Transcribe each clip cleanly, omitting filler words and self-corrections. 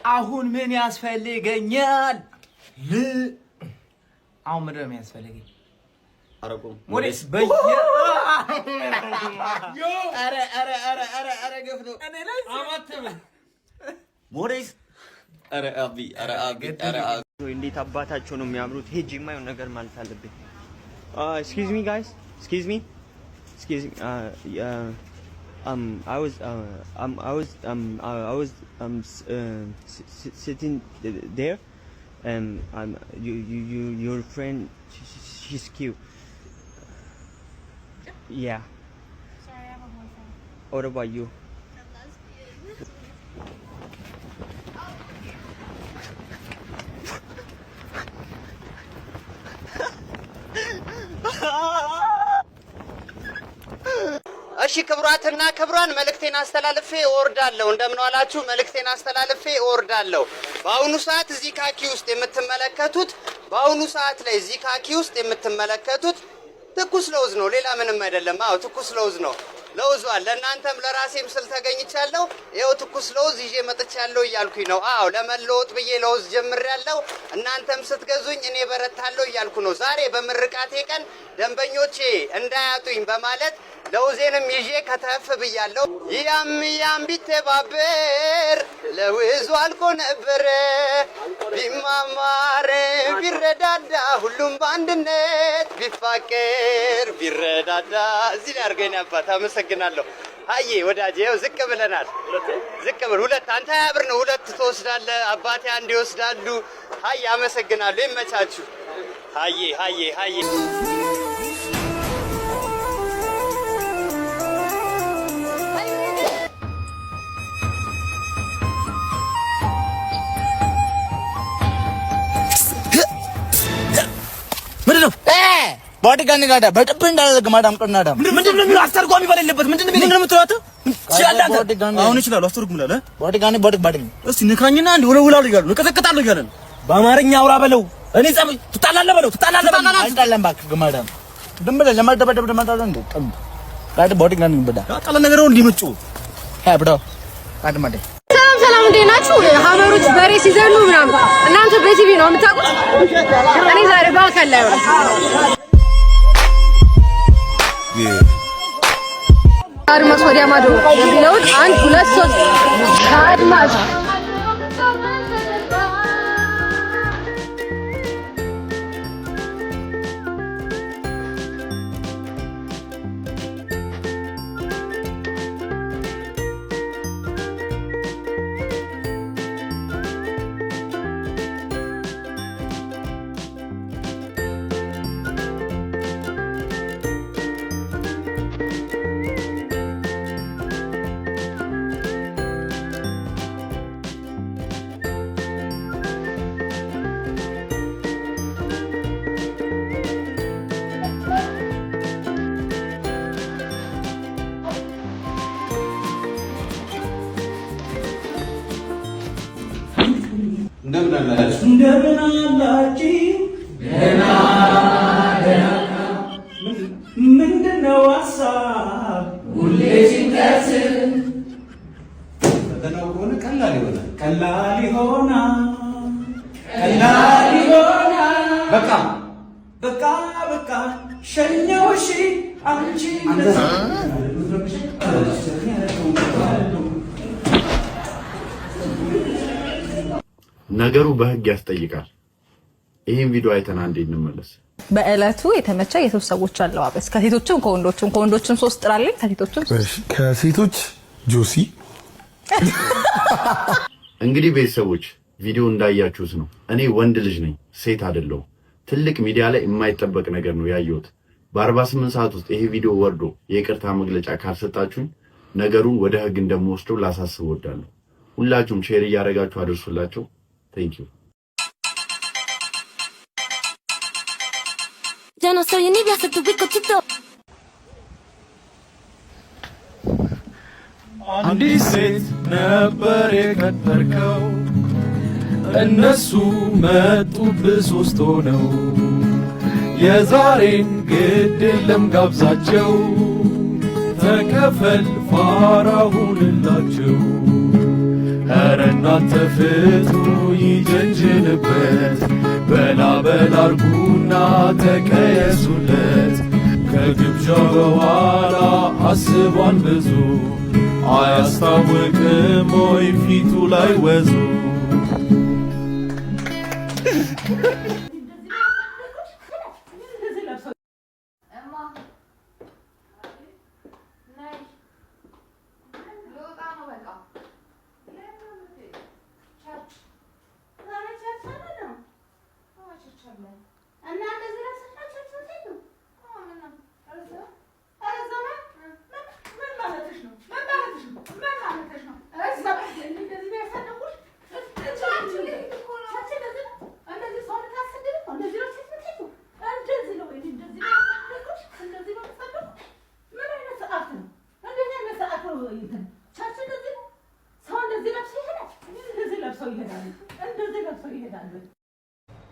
አሁን ምን ያስፈልገኛል? አሁን ምንድን ነው የሚያስፈልገኝ? አረቁም ሞዴስ በየ ኧረ ገፍቶ እኔ ላይ አማተበ ሞዴስ ኧረ አቢ እንዴት አባታቸው ነው የሚያምሩት። ሄጅ የማየውን ነገር ማለት አለብኝ። Excuse me guys, excuse me. I was sitting there and your friend she's cute. Yeah. Sorry, I have a boyfriend. What about you? I'm lesbian. እሺ ክብራትና ክብራን መልእክቴን አስተላልፌ እወርዳለሁ። እንደምን ዋላችሁ? መልእክቴን አስተላልፌ እወርዳለሁ። በአሁኑ ሰዓት እዚህ ካኪ ውስጥ የምትመለከቱት ትኩስ ለውዝ ነው። ሌላ ምንም አይደለም። አዎ ትኩስ ለውዝ ነው። ለውዟል። ለእናንተም ለራሴም ስል ተገኝቻለሁ። ይኸው ትኩስ ለውዝ ይዤ መጥቻለሁ እያልኩኝ ነው። አዎ ለመለወጥ ብዬ ለውዝ ጀምሬያለሁ። እናንተም ስትገዙኝ እኔ በረታለሁ እያልኩ ነው። ዛሬ በምርቃቴ ቀን ደንበኞቼ እንዳያጡኝ በማለት ለውዜንም ይዤ ከተፍ ብያለሁ። ያም ቢተባበር ለውዙ አልቆ ነበረ። ቢማማር ቢረዳዳ ሁሉም በአንድነት ቢፋቀር ቢረዳዳ። እዚህ ላይ አድርገኝ አባት አመሰግናለሁ። አዬ ወዳጄ ይኸው ዝቅ ብለናል። ዝቅ ብል ሁለት አንተ ያብር ነው ሁለት ትወስዳለህ። አባቴ አንድ ይወስዳሉ። አይ አመሰግናለሁ። ይመቻችሁ። አዬ ባዲ ጋር ንጋዳ በጥብ እንዳደረገ ማዳም ቀናዳ ምንድነው የሚለው? አስተርጓሚ በሌለበት ምንድነው የምትለው? አሁን ይችላል አስተርጉምላለ ባዲ ጋር ባዲ እስቲ ንካኝና አንድ ወለውላል ይላሉ እቀጠቅጣለሁ እያለ ነው። በአማርኛ አውራ በለው። እኔ ጸብ ትጣላለህ በለው። አይጣላም እባክህ ግማዳም ደምበለ ለማደበደብ ደማዳለ እንዴ ቀም ጋድ ባዲ ጋር ንበዳ ታጣለ ነገር ነው እንዲመጩ ብሮ አድማደ ሰላም እንዴት ናችሁ? ሀመሮች በሬ ሲዘሉ ምናምን እናንተ በቲቪ ነው የምታውቁት። እኔ ዛሬ በአካል ላይ ነው አድማስ ወዲያ ማዶ የሚለውን 1 2 3 አድማስ እንደምን አላችሁ? ደህና ምንድነው ሀሳብ? ሁሌ ጭንቀት ፈተናው ከሆነ ቀላል ይሆናል። በቃ ሸኘውሽ አንቺ ነገሩ በህግ ያስጠይቃል። ይሄን ቪዲዮ አይተና እንዴ እንመለስ። በእለቱ የተመቸ የሶስት ሰዎች አለባበስ ከሴቶችም ከወንዶችም ሶስት ጥራልኝ። ከሴቶች ጆሲ እንግዲህ ቤተሰቦች ቪዲዮ እንዳያችሁት ነው። እኔ ወንድ ልጅ ነኝ፣ ሴት አይደለሁም። ትልቅ ሚዲያ ላይ የማይጠበቅ ነገር ነው ያየሁት። በ48 ሰዓት ውስጥ ይሄ ቪዲዮ ወርዶ የይቅርታ መግለጫ ካልሰጣችሁኝ ነገሩን ወደ ህግ እንደምወስደው ላሳስብ እወዳለሁ። ሁላችሁም ሼር እያደረጋችሁ አድርሱላቸው። Thank you. Yo no soy envidia, soy tu bizcochito. አንዲት ሴት ነበር የቀጠርከው፣ እነሱ መጡብህ ሶስት ሆነው። የዛሬን ግድ የለም ጋብዛቸው፣ ተከፈል ፋራ ሁንላቸው። ኧረ እናንተ ፍቱ ይጀንጅንበት በላ በላ አርጉና ተቀየሱለት ከግብዣው በኋላ አስቧል ብዙ አያስታውቅም ወይ ፊቱ ላይ ወዙ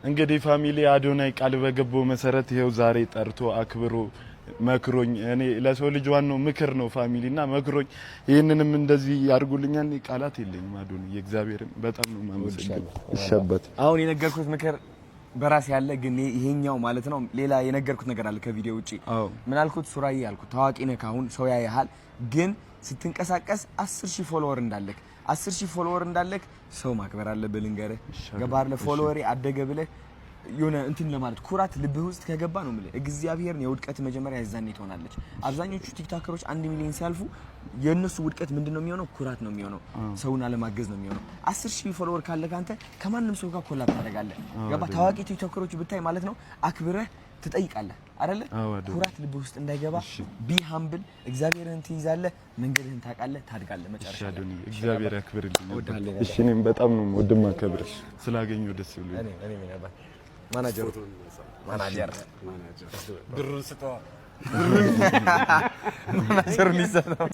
እንግዲህ ፋሚሊ አዶናይ ቃል በገባው መሰረት ይሄው ዛሬ ጠርቶ አክብሮ መክሮኝ እኔ ለሰው ልጅ ዋናው ምክር ነው ፋሚሊና መክሮኝ ይሄንንም እንደዚህ ያርጉልኛል ቃላት የለኝም አዶናይ የእግዚአብሔርን በጣም ነው ማመሰግነው እሸበት አሁን የነገርኩት ምክር በራስ ያለ ግን ይሄኛው ማለት ነው ሌላ የነገርኩት ነገር አለ ከቪዲዮ ውጪ ምን አልኩት ሱራዬ ያልኩት ታዋቂ ነህ አሁን ሰው ያያሃል ግን ስትንቀሳቀስ 10000 ፎሎወር እንዳለክ 10000 ፎሎወር እንዳለክ ሰው ማክበር አለብህ ልንገርህ ገባር ለፎሎወሪ አደገ ብለህ የሆነ እንትን ለማለት ኩራት ልብህ ውስጥ ከገባ ነው ማለት እግዚአብሔርን የውድቀት መጀመሪያ ያዛኔ ትሆናለች አብዛኞቹ ቲክቶከሮች 1 ሚሊዮን ሲያልፉ የነሱ ውድቀት ምንድነው የሚሆነው ኩራት ነው የሚሆነው ሰውን አለማገዝ ነው የሚሆነው 10000 ፎሎወር ካለህ አንተ ከማንንም ሰው ጋር ኮላብ ታደርጋለህ ገባ ታዋቂ ቲክቶከሮች ብታይ ማለት ነው አክብረህ ትጠይቃለህ አይደለ ኩራት ልብህ ውስጥ እንዳይገባ ቢ ሃምብል እግዚአብሔርን ትይዛለህ መንገድህን ታውቃለህ ታድጋለህ መጨረሻ እግዚአብሔር ያክብርልኝ እሺ እኔም በጣም ነው ወድማ ከብር ስላገኘው ደስ ብሎኝ እኔ ነበር ማናጀር ብሩን ስጠዋ ማናጀር ሊሰጠው